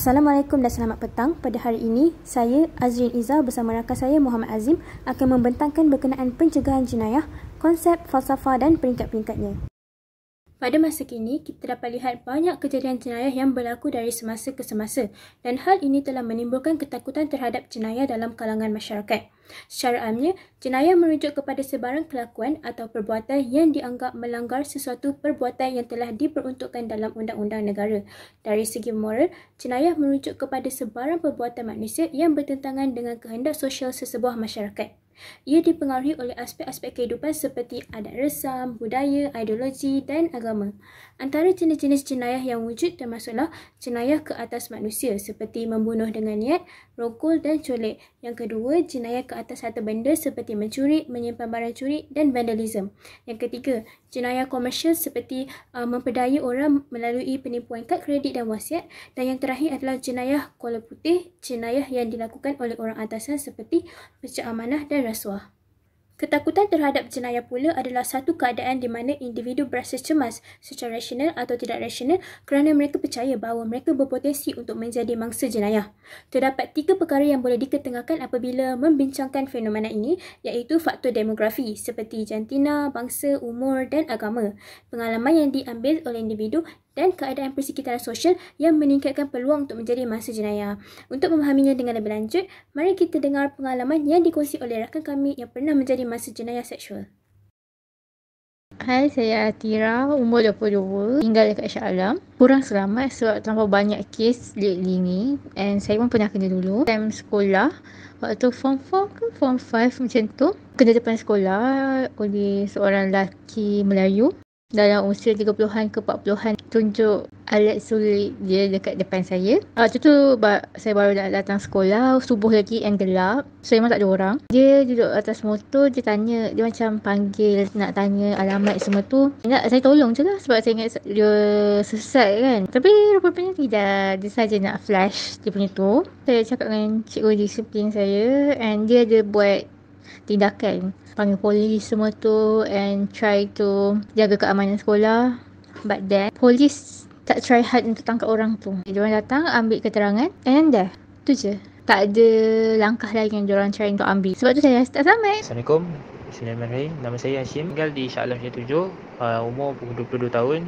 Assalamualaikum dan selamat petang. Pada hari ini, saya Azrin Iza bersama rakan saya Muhammad Azim akan membentangkan berkenaan pencegahan jenayah, konsep, falsafah dan peringkat-peringkatnya. Pada masa kini, kita dapat lihat banyak kejadian jenayah yang berlaku dari semasa ke semasa dan hal ini telah menimbulkan ketakutan terhadap jenayah dalam kalangan masyarakat. Secara amnya, jenayah merujuk kepada sebarang kelakuan atau perbuatan yang dianggap melanggar sesuatu perbuatan yang telah diperuntukkan dalam undang-undang negara. Dari segi moral, jenayah merujuk kepada sebarang perbuatan manusia yang bertentangan dengan kehendak sosial sesebuah masyarakat. Ia dipengaruhi oleh aspek-aspek kehidupan seperti adat resam, budaya, ideologi dan agama. Antara jenis-jenis jenayah yang wujud termasuklah jenayah ke atas manusia seperti membunuh dengan niat, rogol dan colek. Yang kedua, jenayah ke atas harta benda seperti mencuri, menyimpan barang curi dan vandalisme. Yang ketiga, jenayah komersial seperti memperdaya orang melalui penipuan kad kredit dan wasiat. Dan yang terakhir adalah jenayah kola putih, jenayah yang dilakukan oleh orang atasan seperti pecah amanah dan rasuah. Ketakutan terhadap jenayah pula adalah satu keadaan di mana individu berasa cemas secara rasional atau tidak rasional kerana mereka percaya bahawa mereka berpotensi untuk menjadi mangsa jenayah. Terdapat 3 perkara yang boleh diketengahkan apabila membincangkan fenomena ini, iaitu faktor demografi seperti jantina, bangsa, umur dan agama, pengalaman yang diambil oleh individu dan keadaan persekitaran sosial yang meningkatkan peluang untuk menjadi mangsa jenayah. Untuk memahaminya dengan lebih lanjut, mari kita dengar pengalaman yang dikongsi oleh rakan kami yang pernah menjadi mangsa jenayah seksual. Hai, saya Atira, umur 22, tinggal dekat Shah Alam. Kurang selamat sebab terlampau banyak kes lately ni, and saya pun pernah kena dulu. Time sekolah, waktu form 4 ke form 5 macam tu, kena depan sekolah oleh seorang lelaki Melayu dalam usia 30-an ke 40-an, tunjuk alat sulit dia dekat depan saya. Waktu tu saya baru datang sekolah, subuh lagi and gelap, so memang tak ada orang. Dia duduk atas motor, dia macam panggil, nak tanya alamat semua tu. Saya tolong je lah sebab saya ingat dia sesat kan. Tapi rupanya tidak, dia saja nak flash dia punya tu. Saya cakap dengan cikgu disiplin saya and dia ada buat tindakan, panggil polis semua tu and try to jaga keamanan sekolah. But then polis tak try hard untuk tangkap orang tu. Diorang datang ambil keterangan and dah, tu je. Tak ada langkah lain yang diorang try untuk ambil. Sebab tu saya tak selamat. Assalamualaikum. Bismillahirrahmanirrahim. Nama saya Hashim, tinggal di Shah Alam 7, umur 22 tahun,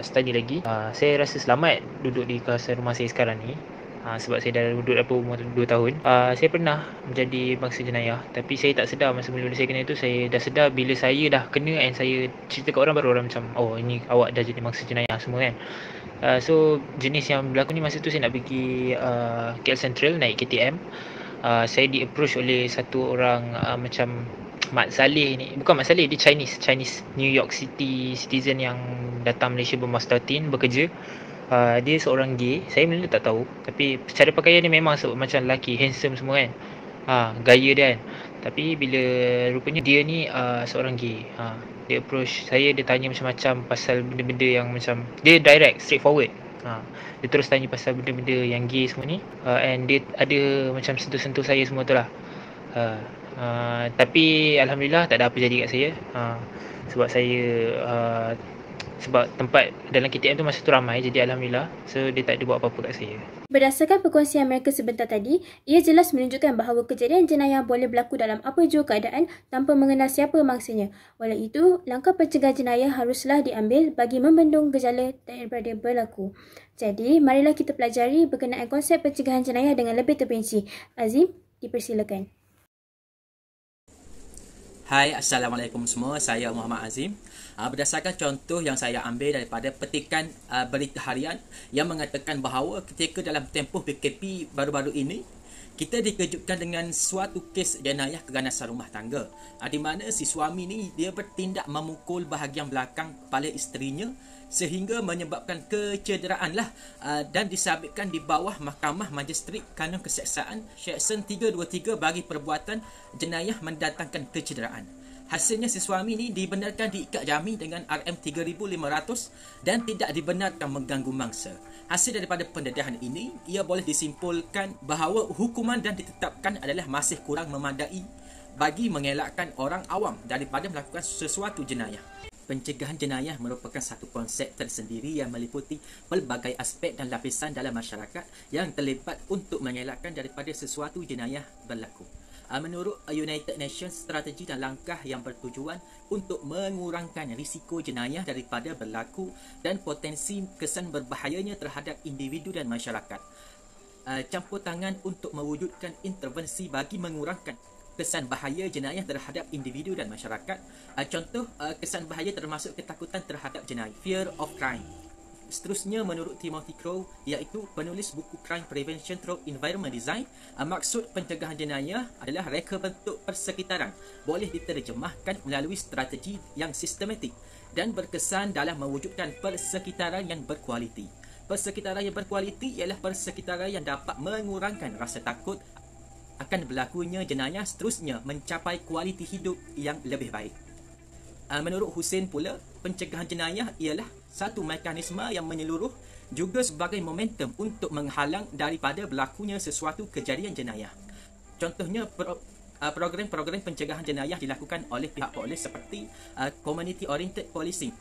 study lagi. Saya rasa selamat duduk di kawasan rumah saya sekarang ni. Sebab saya dah duduk dalam umur 2 tahun. Saya pernah menjadi bangsa jenayah, tapi saya tak sedar masa mula-mula saya kena itu. Saya dah sedar bila saya dah kena and saya cerita kat orang, baru orang macam, oh ini awak dah jadi bangsa jenayah semua kan. So jenis yang berlaku ni, masa tu saya nak pergi KL Central naik KTM. Saya di-approach oleh satu orang macam Mat Saleh ni. Bukan Mat Saleh, dia Chinese New York City citizen yang datang Malaysia bermastautin bekerja. Dia seorang gay. Saya mula tak tahu, tapi secara pakaian dia memang macam lelaki, handsome semua kan. Gaya dia kan. Tapi bila rupanya dia ni seorang gay. Dia approach saya, dia tanya macam-macam pasal benda-benda yang macam, dia direct, straightforward. Dia terus tanya pasal benda-benda yang gay semua ni. And dia ada macam sentuh-sentuh saya semua tu lah. Tapi Alhamdulillah tak ada apa jadi kat saya. Sebab saya sebab tempat dalam KTM tu masa tu ramai, jadi Alhamdulillah. So dia tak ada buat apa-apa kat saya. Berdasarkan perkongsian mereka sebentar tadi, ia jelas menunjukkan bahawa kejadian jenayah boleh berlaku dalam apa jua keadaan tanpa mengenal siapa mangsanya. Oleh itu, langkah pencegahan jenayah haruslah diambil bagi membendung gejala daripada berlaku. Jadi, marilah kita pelajari berkenaan konsep pencegahan jenayah dengan lebih terperinci. Azim, dipersilakan. Hai, Assalamualaikum semua. Saya Muhammad Azim. Berdasarkan contoh yang saya ambil daripada petikan berita harian yang mengatakan bahawa ketika dalam tempoh PKP baru-baru ini, kita dikejutkan dengan suatu kes jenayah keganasan rumah tangga, di mana si suami ni dia bertindak memukul bahagian belakang kepala isterinya sehingga menyebabkan kecederaan lah, dan disabitkan di bawah Mahkamah Majistrik Kanun Keseksaan Seksyen 323 bagi perbuatan jenayah mendatangkan kecederaan. Hasilnya si suami ni dibenarkan diikat jamin dengan RM3,500 dan tidak dibenarkan mengganggu mangsa. Hasil daripada pendedahan ini, ia boleh disimpulkan bahawa hukuman yang ditetapkan adalah masih kurang memadai bagi mengelakkan orang awam daripada melakukan sesuatu jenayah. Pencegahan jenayah merupakan satu konsep tersendiri yang meliputi pelbagai aspek dan lapisan dalam masyarakat yang terlibat untuk mengelakkan daripada sesuatu jenayah berlaku. Menurut United Nations, strategi dan langkah yang bertujuan untuk mengurangkan risiko jenayah daripada berlaku dan potensi kesan berbahayanya terhadap individu dan masyarakat. Campur tangan untuk mewujudkan intervensi bagi mengurangkan kesan bahaya jenayah terhadap individu dan masyarakat. Contoh kesan bahaya termasuk ketakutan terhadap jenayah, fear of crime. Seterusnya, menurut Timothy Crow, iaitu penulis buku Crime Prevention Through Environment Design, maksud pencegahan jenayah adalah reka bentuk persekitaran boleh diterjemahkan melalui strategi yang sistematik dan berkesan dalam mewujudkan persekitaran yang berkualiti. Persekitaran yang berkualiti ialah persekitaran yang dapat mengurangkan rasa takut akan berlakunya jenayah, seterusnya mencapai kualiti hidup yang lebih baik. Menurut Hussein pula, pencegahan jenayah ialah satu mekanisme yang menyeluruh juga sebagai momentum untuk menghalang daripada berlakunya sesuatu kejadian jenayah. Contohnya, program-program pencegahan jenayah dilakukan oleh pihak polis seperti Community Oriented Policing,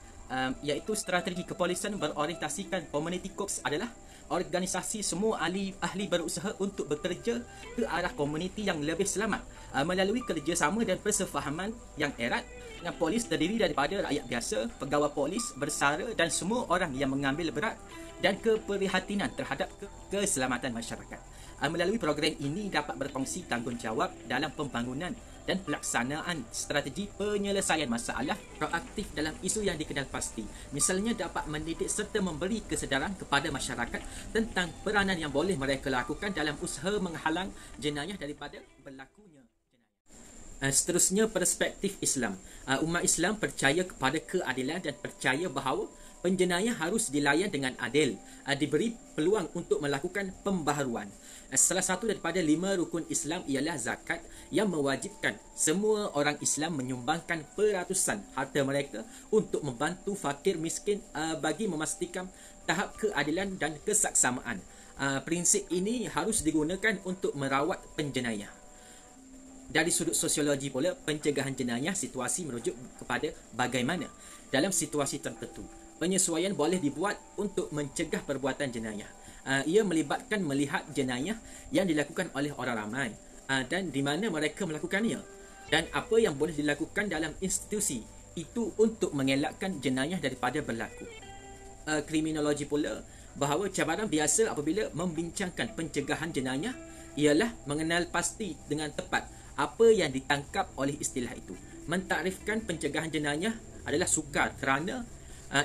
iaitu strategi kepolisian berorientasikan community corps adalah organisasi semua ahli berusaha untuk bekerja ke arah komuniti yang lebih selamat melalui kerjasama dan persefahaman yang erat dengan polis terdiri daripada rakyat biasa, pegawai polis, bersara dan semua orang yang mengambil berat dan keprihatinan terhadap keselamatan masyarakat. Melalui program ini dapat berkongsi tanggungjawab dalam pembangunan dan pelaksanaan strategi penyelesaian masalah proaktif dalam isu yang dikenal pasti. Misalnya, dapat mendidik serta memberi kesedaran kepada masyarakat tentang peranan yang boleh mereka lakukan dalam usaha menghalang jenayah daripada berlakunya jenayah. Seterusnya, perspektif Islam. Umat Islam percaya kepada keadilan dan percaya bahawa penjenayah harus dilayan dengan adil, diberi peluang untuk melakukan pembaharuan. Salah satu daripada 5 rukun Islam ialah zakat yang mewajibkan semua orang Islam menyumbangkan peratusan harta mereka untuk membantu fakir miskin bagi memastikan tahap keadilan dan kesaksamaan. Prinsip ini harus digunakan untuk merawat penjenayah. Dari sudut sosiologi pula, pencegahan jenayah situasi merujuk kepada bagaimana dalam situasi tertentu penyesuaian boleh dibuat untuk mencegah perbuatan jenayah. Ia melibatkan melihat jenayah yang dilakukan oleh orang ramai dan di mana mereka melakukannya dan apa yang boleh dilakukan dalam institusi itu untuk mengelakkan jenayah daripada berlaku. Kriminologi pula bahawa cabaran biasa apabila membincangkan pencegahan jenayah ialah mengenal pasti dengan tepat apa yang ditangkap oleh istilah itu. Mentakrifkan pencegahan jenayah adalah sukar kerana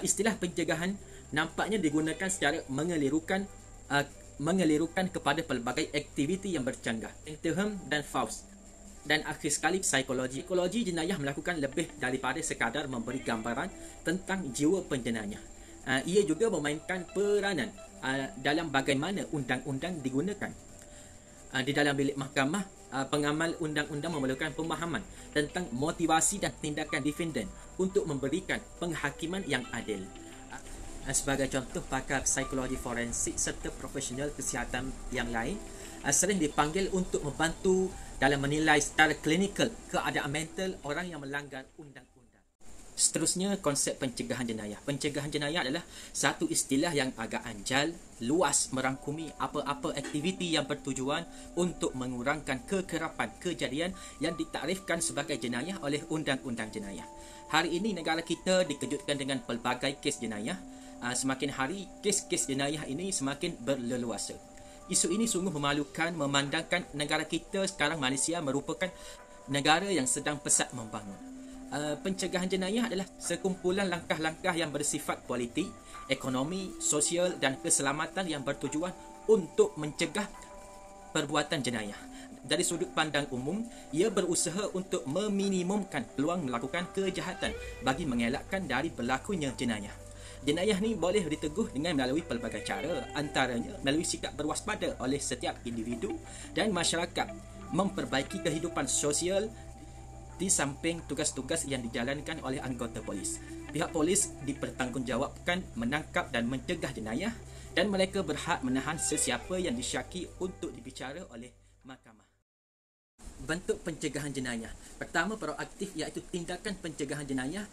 istilah pencegahan nampaknya digunakan secara mengelirukan kepada pelbagai aktiviti yang bercanggah. Term dan Faust. Dan akhir sekali, psikologi. Psikologi jenayah melakukan lebih daripada sekadar memberi gambaran tentang jiwa penjenayah. Ia juga memainkan peranan dalam bagaimana undang-undang digunakan. Di dalam bilik mahkamah, pengamal undang-undang memerlukan pemahaman tentang motivasi dan tindakan defendant untuk memberikan penghakiman yang adil. Sebagai contoh, pakar psikologi forensik serta profesional kesihatan yang lain sering dipanggil untuk membantu dalam menilai secara klinikal keadaan mental orang yang melanggar undang-undang. Seterusnya, konsep pencegahan jenayah. Pencegahan jenayah adalah satu istilah yang agak anjal, luas, merangkumi apa-apa aktiviti yang bertujuan untuk mengurangkan kekerapan kejadian yang ditakrifkan sebagai jenayah oleh undang-undang jenayah. Hari ini negara kita dikejutkan dengan pelbagai kes jenayah. Semakin hari, kes-kes jenayah ini semakin berleluasa. Isu ini sungguh memalukan memandangkan negara kita sekarang, Malaysia, merupakan negara yang sedang pesat membangun. Pencegahan jenayah adalah sekumpulan langkah-langkah yang bersifat politik, ekonomi, sosial dan keselamatan yang bertujuan untuk mencegah perbuatan jenayah. Dari sudut pandang umum, ia berusaha untuk meminimumkan peluang melakukan kejahatan bagi mengelakkan dari berlakunya jenayah. Jenayah ni boleh diteguh dengan melalui pelbagai cara, antaranya melalui sikap berwaspada oleh setiap individu dan masyarakat, memperbaiki kehidupan sosial di samping tugas-tugas yang dijalankan oleh anggota polis. Pihak polis dipertanggungjawabkan menangkap dan mencegah jenayah dan mereka berhak menahan sesiapa yang disyaki untuk dibicara oleh mahkamah. bentuk pencegahan jenayah. Pertama, proaktif, iaitu tindakan pencegahan jenayah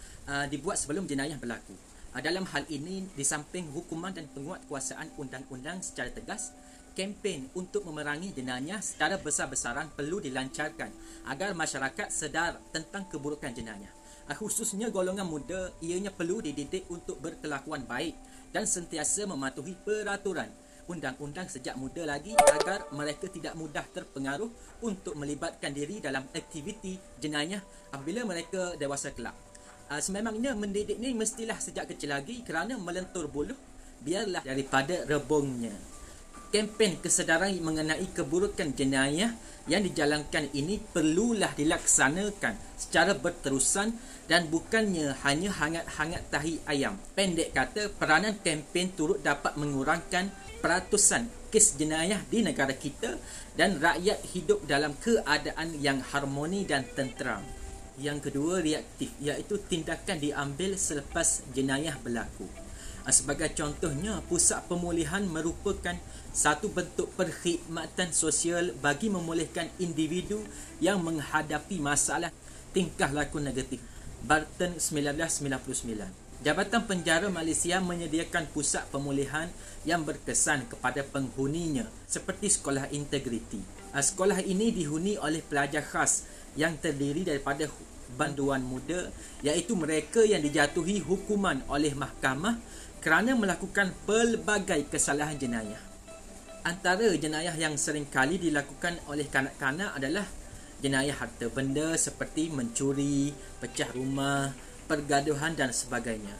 dibuat sebelum jenayah berlaku. Dalam hal ini, di samping hukuman dan penguatkuasaan undang-undang secara tegas, kempen untuk memerangi jenayah secara besar-besaran perlu dilancarkan agar masyarakat sedar tentang keburukan jenayah. Khususnya golongan muda, ianya perlu dididik untuk berkelakuan baik dan sentiasa mematuhi peraturan undang-undang sejak muda lagi agar mereka tidak mudah terpengaruh untuk melibatkan diri dalam aktiviti jenayah apabila mereka dewasa kelak. Sememangnya mendidik ni mestilah sejak kecil lagi, kerana melentur buluh biarlah daripada rebungnya. Kempen kesedaran mengenai keburukan jenayah yang dijalankan ini perlulah dilaksanakan secara berterusan dan bukannya hanya hangat-hangat tahi ayam. Pendek kata, peranan kempen turut dapat mengurangkan peratusan kes jenayah di negara kita dan rakyat hidup dalam keadaan yang harmoni dan tenteram. Yang kedua, reaktif, iaitu tindakan diambil selepas jenayah berlaku. Sebagai contohnya, pusat pemulihan merupakan satu bentuk perkhidmatan sosial bagi memulihkan individu yang menghadapi masalah tingkah laku negatif. Barton 1999. Jabatan Penjara Malaysia menyediakan pusat pemulihan yang berkesan kepada penghuninya seperti sekolah integriti. Sekolah ini dihuni oleh pelajar khas yang terdiri daripada banduan muda, iaitu mereka yang dijatuhi hukuman oleh mahkamah kerana melakukan pelbagai kesalahan jenayah. Antara jenayah yang sering kali dilakukan oleh kanak-kanak adalah jenayah harta benda seperti mencuri, pecah rumah, pergaduhan dan sebagainya.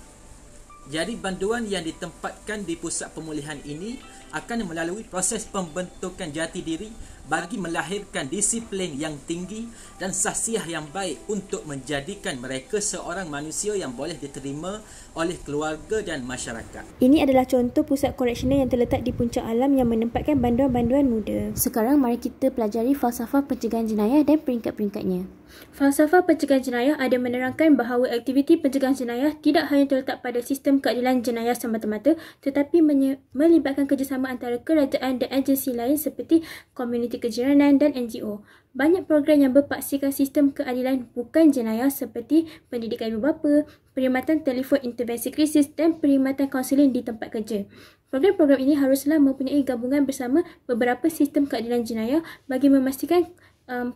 Jadi banduan yang ditempatkan di pusat pemulihan ini akan melalui proses pembentukan jati diri bagi melahirkan disiplin yang tinggi dan sahsiah yang baik untuk menjadikan mereka seorang manusia yang boleh diterima oleh keluarga dan masyarakat. Ini adalah contoh pusat koreksional yang terletak di puncak alam yang menempatkan banduan-banduan muda. Sekarang mari kita pelajari falsafah pencegahan jenayah dan peringkat-peringkatnya. Falsafah pencegahan jenayah ada menerangkan bahawa aktiviti pencegahan jenayah tidak hanya terletak pada sistem keadilan jenayah semata-mata, tetapi melibatkan kerjasama antara kerajaan dan agensi lain seperti komuniti kejiranan dan NGO. Banyak program yang berpaksikan sistem keadilan bukan jenayah seperti pendidikan ibu bapa, perkhidmatan telefon intervensi krisis dan perkhidmatan kaunseling di tempat kerja. Program-program ini haruslah mempunyai gabungan bersama beberapa sistem keadilan jenayah bagi memastikan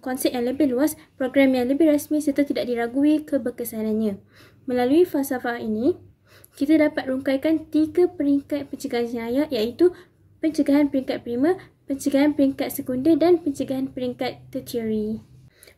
konsep yang lebih luas, program yang lebih rasmi serta tidak diragui keberkesanannya. Melalui falsafah ini, kita dapat rungkaikan 3 peringkat pencegahan jenayah, iaitu pencegahan peringkat prima, pencegahan peringkat sekunder dan pencegahan peringkat tertiary.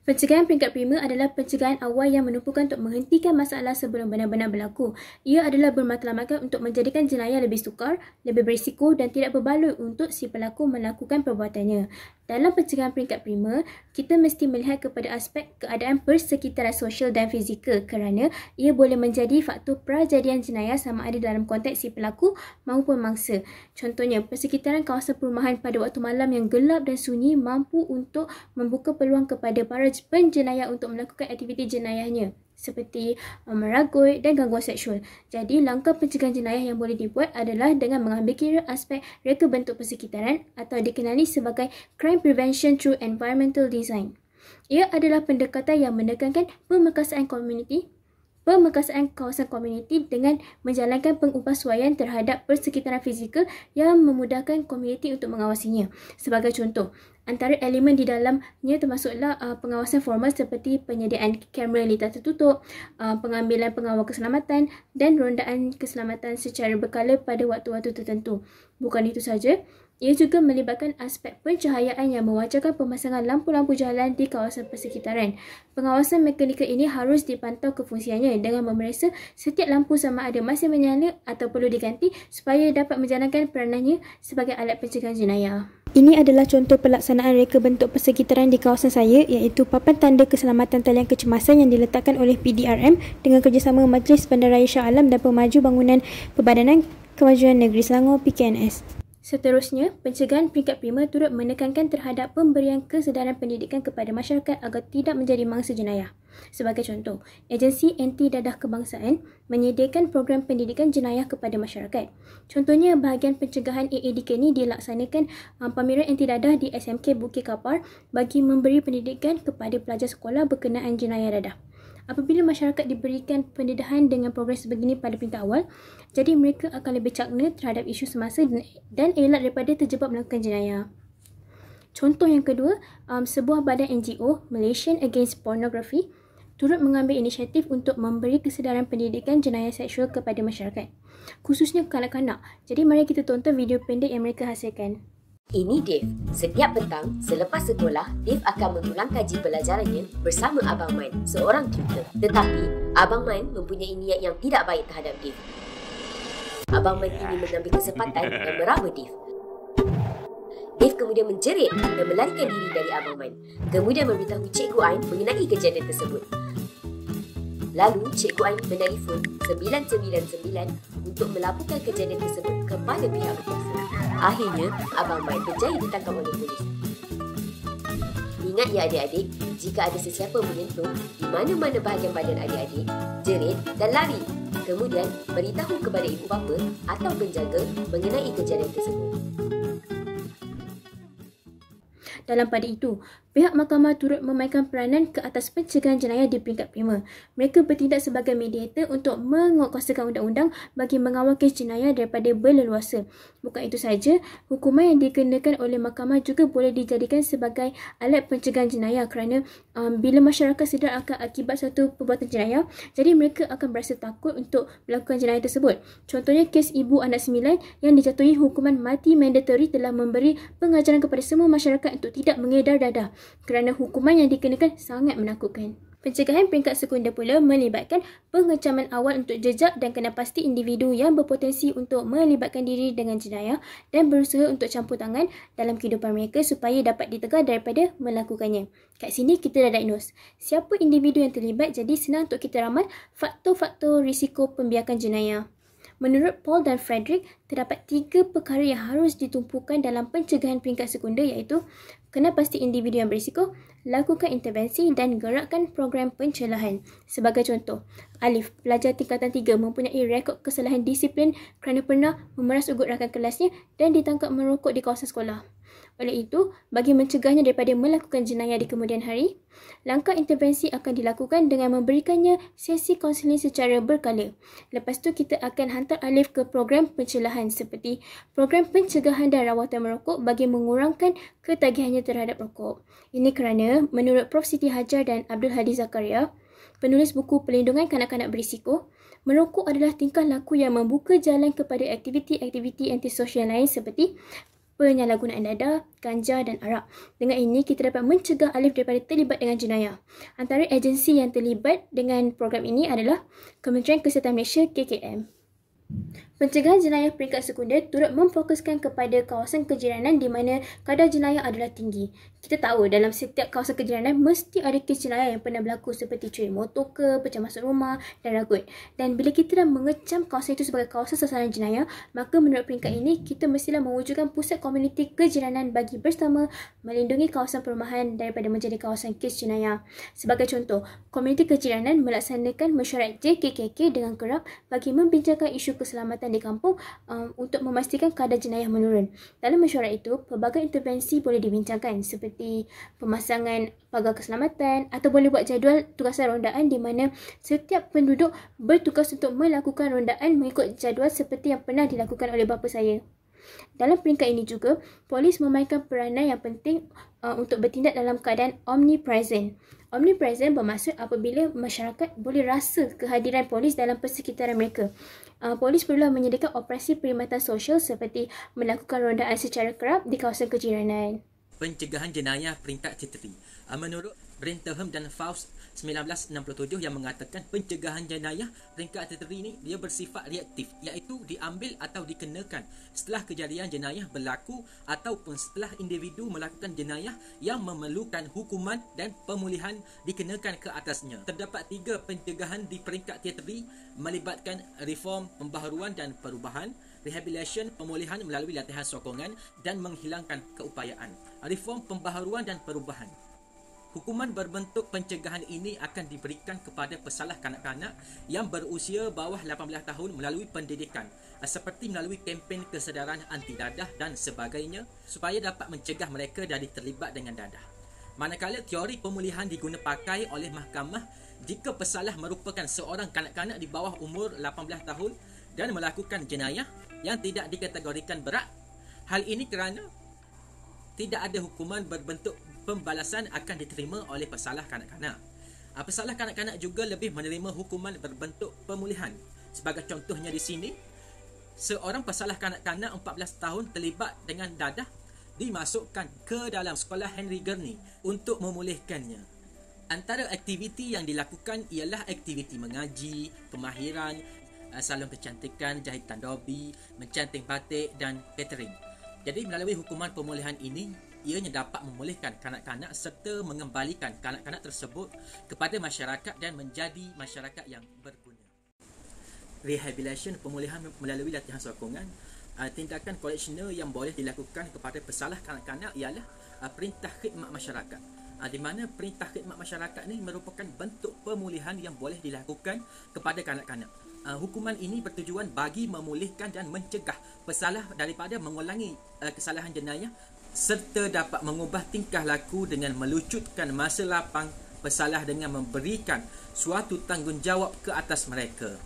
Pencegahan peringkat prima adalah pencegahan awal yang menumpukan untuk menghentikan masalah sebelum benar-benar berlaku. Ia adalah bermatlamatkan untuk menjadikan jenayah lebih sukar, lebih berisiko dan tidak berbaloi untuk si pelaku melakukan perbuatannya. Dalam pencegahan peringkat prima, kita mesti melihat kepada aspek keadaan persekitaran sosial dan fizikal kerana ia boleh menjadi faktor prajadian jenayah sama ada dalam konteks si pelaku maupun mangsa. Contohnya, persekitaran kawasan perumahan pada waktu malam yang gelap dan sunyi mampu untuk membuka peluang kepada para penjenayah untuk melakukan aktiviti jenayahnya seperti meragui dan gangguan seksual. Jadi, langkah pencegahan jenayah yang boleh dibuat adalah dengan mengambil kira aspek reka bentuk persekitaran atau dikenali sebagai crime prevention through environmental design. Ia adalah pendekatan yang menekankan pemekasaan kawasan komuniti dengan menjalankan pengubahsuaian terhadap persekitaran fizikal yang memudahkan komuniti untuk mengawasinya. Sebagai contoh, antara elemen di dalamnya termasuklah pengawasan formal seperti penyediaan kamera litar tertutup, pengambilan pengawal keselamatan dan rondaan keselamatan secara berkala pada waktu-waktu tertentu. Bukan itu saja, ia juga melibatkan aspek pencahayaan yang mewajarkan pemasangan lampu-lampu jalan di kawasan persekitaran. Pengawasan mekanikal ini harus dipantau kefungsiannya dengan memeriksa setiap lampu sama ada masih menyala atau perlu diganti supaya dapat menjalankan peranannya sebagai alat pencegahan jenayah. Ini adalah contoh pelaksanaan reka bentuk persekitaran di kawasan saya, iaitu papan tanda keselamatan talian kecemasan yang diletakkan oleh PDRM dengan kerjasama Majlis Bandaraya Shah Alam dan Pemaju Bangunan Perbadanan Kemajuan Negeri Selangor PKNS. Seterusnya, pencegahan peringkat prima turut menekankan terhadap pemberian kesedaran pendidikan kepada masyarakat agar tidak menjadi mangsa jenayah. Sebagai contoh, agensi anti dadah kebangsaan menyediakan program pendidikan jenayah kepada masyarakat. Contohnya, bahagian pencegahan AADK ini dilaksanakan pameran anti dadah di SMK Bukit Kapar bagi memberi pendidikan kepada pelajar sekolah berkenaan jenayah dadah. Apabila masyarakat diberikan pendedahan dengan program sebegini pada peringkat awal, jadi mereka akan lebih cakna terhadap isu semasa dan elak daripada terjebak melakukan jenayah. Contoh yang kedua, sebuah badan NGO, Malaysian Against Pornography, turut mengambil inisiatif untuk memberi kesedaran pendidikan jenayah seksual kepada masyarakat, khususnya kanak-kanak. Jadi mari kita tonton video pendek yang mereka hasilkan. Ini Dave. Setiap petang, selepas sekolah, Dave akan mengulang kaji pelajarannya bersama Abang Man, seorang tutor. Tetapi, Abang Man mempunyai niat yang tidak baik terhadap Dave. Abang Man ini mengambil kesempatan dan meraba Dave. Dave kemudian menjerit dan melarikan diri dari Abang Man. Kemudian memberitahu Cikgu Ain mengenai kejadian tersebut. Lalu, Cikgu Ain menelefon 999 untuk melaporkan kejadian tersebut kepada pihak berkuasa. Akhirnya, Abang Man berjaya ditangkap oleh polis. Ingat ya adik-adik, jika ada sesiapa menyentuh di mana-mana bahagian badan adik-adik, jerit dan lari. Kemudian, beritahu kepada ibu bapa atau penjaga mengenai kejadian tersebut. Dalam pada itu, pihak mahkamah turut memainkan peranan ke atas pencegahan jenayah di peringkat prima. Mereka bertindak sebagai mediator untuk menguatkuasakan undang-undang bagi mengawal kes jenayah daripada berleluasa. Bukan itu sahaja, hukuman yang dikenakan oleh mahkamah juga boleh dijadikan sebagai alat pencegahan jenayah kerana bila masyarakat sedar akan akibat satu perbuatan jenayah, jadi mereka akan berasa takut untuk melakukan jenayah tersebut. Contohnya, kes ibu anak 9 yang dijatuhi hukuman mati mandatory telah memberi pengajaran kepada semua masyarakat untuk tidak mengedar dadah kerana hukuman yang dikenakan sangat menakutkan. Pencegahan peringkat sekunder pula melibatkan pengecaman awal untuk jejak dan kenal pasti individu yang berpotensi untuk melibatkan diri dengan jenayah dan berusaha untuk campur tangan dalam kehidupan mereka supaya dapat ditegah daripada melakukannya. Kat sini kita dah diagnose siapa individu yang terlibat, jadi senang untuk kita ramal faktor-faktor risiko pembiakan jenayah. Menurut Paul dan Frederick, terdapat 3 perkara yang harus ditumpukan dalam pencegahan peringkat sekunder iaitu kenal pasti individu yang berisiko, lakukan intervensi dan gerakkan program pencerahan. Sebagai contoh, Alif, pelajar tingkatan 3 mempunyai rekod kesalahan disiplin kerana pernah memeras ugut rakan kelasnya dan ditangkap merokok di kawasan sekolah. Oleh itu, bagi mencegahnya daripada melakukan jenayah di kemudian hari, langkah intervensi akan dilakukan dengan memberikannya sesi kaunseling secara berkala. Lepas tu kita akan hantar Alif ke program pencerahan seperti program pencegahan dan rawatan merokok bagi mengurangkan ketagihannya terhadap rokok. Ini kerana menurut Prof. Siti Hajar dan Abdul Hadi Zakaria, penulis buku Pelindungan Kanak-Kanak Berisiko, merokok adalah tingkah laku yang membuka jalan kepada aktiviti-aktiviti antisosial lain seperti penyalahgunaan dadah, ganja dan arak. Dengan ini, kita dapat mencegah Alif daripada terlibat dengan jenayah. Antara agensi yang terlibat dengan program ini adalah Kementerian Kesihatan Malaysia KKM. Pencegahan jenayah peringkat sekunder turut memfokuskan kepada kawasan kejiranan di mana kadar jenayah adalah tinggi. Kita tahu dalam setiap kawasan kejiranan mesti ada kes jenayah yang pernah berlaku seperti curi motor ke, pecah masuk rumah dan ragut. Dan bila kita dah mengecam kawasan itu sebagai kawasan sasaran jenayah, maka menurut peringkat ini kita mestilah mewujudkan pusat komuniti kejiranan bagi bersama melindungi kawasan perumahan daripada menjadi kawasan kes jenayah. Sebagai contoh, komuniti kejiranan melaksanakan mesyuarat JKKK dengan kerap bagi membincangkan isu keselamatan di kampung untuk memastikan kadar jenayah menurun. Dalam mesyuarat itu, pelbagai intervensi boleh dibincangkan seperti pemasangan pagar keselamatan atau boleh buat jadual tugasan rondaan di mana setiap penduduk bertugas untuk melakukan rondaan mengikut jadual seperti yang pernah dilakukan oleh bapa saya. Dalam peringkat ini juga, polis memainkan peranan yang penting untuk bertindak dalam keadaan omnipresent. Omnipresent bermaksud apabila masyarakat boleh rasa kehadiran polis dalam persekitaran mereka. Polis perlulah menyediakan operasi perkhidmatan sosial seperti melakukan rondaan secara kerap di kawasan kejiranan. Pencegahan jenayah peringkat terteri. Menurut Brentham dan Faust 1967 yang mengatakan pencegahan jenayah peringkat terteri ini dia bersifat reaktif, iaitu diambil atau dikenakan setelah kejadian jenayah berlaku ataupun setelah individu melakukan jenayah yang memerlukan hukuman dan pemulihan dikenakan ke atasnya. Terdapat 3 pencegahan di peringkat terteri melibatkan reform, pembaharuan dan perubahan. rehabilitation, pemulihan melalui latihan sokongan dan menghilangkan keupayaan, reform, pembaharuan dan perubahan. Hukuman berbentuk pencegahan ini akan diberikan kepada pesalah kanak-kanak yang berusia bawah 18 tahun melalui pendidikan, seperti melalui kempen kesedaran anti dadah dan sebagainya, supaya dapat mencegah mereka dari terlibat dengan dadah. Manakala teori pemulihan diguna pakai oleh mahkamah jika pesalah merupakan seorang kanak-kanak di bawah umur 18 tahun dan melakukan jenayah yang tidak dikategorikan berat. Hal ini kerana tidak ada hukuman berbentuk pembalasan akan diterima oleh pesalah kanak-kanak. Pesalah kanak-kanak juga lebih menerima hukuman berbentuk pemulihan. Sebagai contohnya di sini, seorang pesalah kanak-kanak 14 tahun terlibat dengan dadah dimasukkan ke dalam sekolah Henry Gurney untuk memulihkannya. Antara aktiviti yang dilakukan ialah aktiviti mengaji, kemahiran, salon kecantikan, jahitan dobi, mencanting batik dan catering. Jadi melalui hukuman pemulihan ini, ianya dapat memulihkan kanak-kanak serta mengembalikan kanak-kanak tersebut kepada masyarakat dan menjadi masyarakat yang berguna. Rehabilitation, pemulihan melalui latihan sokongan. Tindakan koreksional yang boleh dilakukan kepada pesalah kanak-kanak ialah perintah khidmat masyarakat. Di mana perintah khidmat masyarakat ini merupakan bentuk pemulihan yang boleh dilakukan kepada kanak-kanak. Hukuman ini bertujuan bagi memulihkan dan mencegah pesalah daripada mengulangi kesalahan jenayah serta dapat mengubah tingkah laku dengan melucutkan masa lapang pesalah dengan memberikan suatu tanggungjawab ke atas mereka.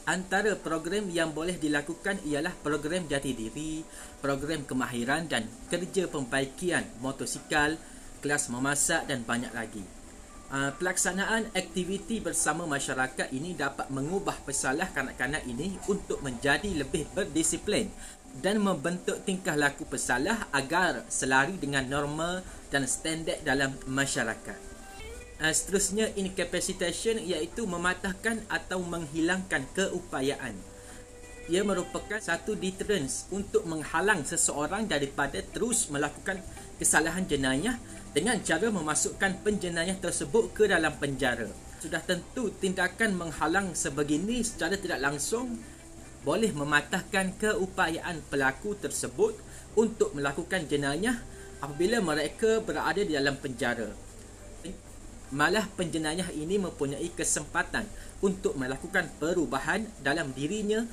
Antara program yang boleh dilakukan ialah program jati diri, program kemahiran dan kerja pembaikian motosikal, kelas memasak dan banyak lagi. Pelaksanaan aktiviti bersama masyarakat ini dapat mengubah pesalah kanak-kanak ini untuk menjadi lebih berdisiplin dan membentuk tingkah laku pesalah agar selari dengan norma dan standard dalam masyarakat. Seterusnya, incapacitation iaitu mematahkan atau menghilangkan keupayaan. Ia merupakan satu deterrence untuk menghalang seseorang daripada terus melakukan kesalahan jenayah dengan cara memasukkan penjenayah tersebut ke dalam penjara. Sudah tentu tindakan menghalang sebegini secara tidak langsung boleh mematahkan keupayaan pelaku tersebut untuk melakukan jenayah apabila mereka berada di dalam penjara. Malah penjenayah ini mempunyai kesempatan untuk melakukan perubahan dalam dirinya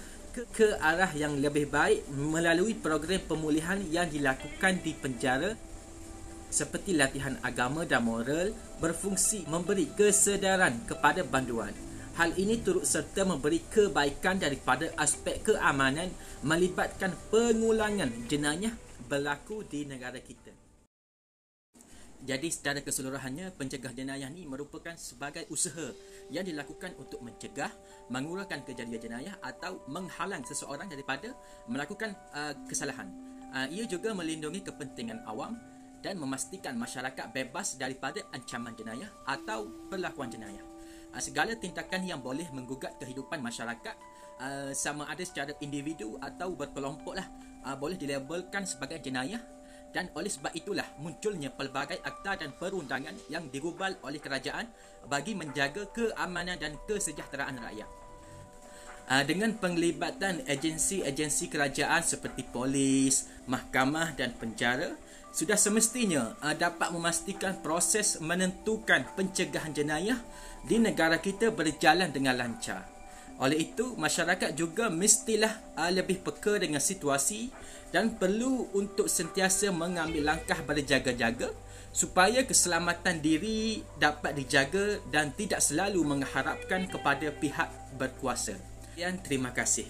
ke arah yang lebih baik melalui program pemulihan yang dilakukan di penjara seperti latihan agama dan moral berfungsi memberi kesedaran kepada banduan. Hal ini turut serta memberi kebaikan daripada aspek keamanan melibatkan pengulangan jenayah berlaku di negara kita. Jadi secara keseluruhannya, pencegah jenayah ini merupakan sebagai usaha yang dilakukan untuk mencegah, mengurangkan kejadian jenayah atau menghalang seseorang daripada melakukan kesalahan. Ia juga melindungi kepentingan awam dan memastikan masyarakat bebas daripada ancaman jenayah atau perlakuan jenayah. Segala tindakan yang boleh menggugat kehidupan masyarakat, sama ada secara individu atau berkelompok boleh dilabelkan sebagai jenayah. Dan oleh sebab itulah munculnya pelbagai akta dan perundangan yang digubal oleh kerajaan bagi menjaga keamanan dan kesejahteraan rakyat. Dengan penglibatan agensi-agensi kerajaan seperti polis, mahkamah dan penjara, sudah semestinya dapat memastikan proses menentukan pencegahan jenayah di negara kita berjalan dengan lancar. Oleh itu, masyarakat juga mestilah lebih peka dengan situasi dan perlu untuk sentiasa mengambil langkah berjaga-jaga supaya keselamatan diri dapat dijaga dan tidak selalu mengharapkan kepada pihak berkuasa. Dan terima kasih.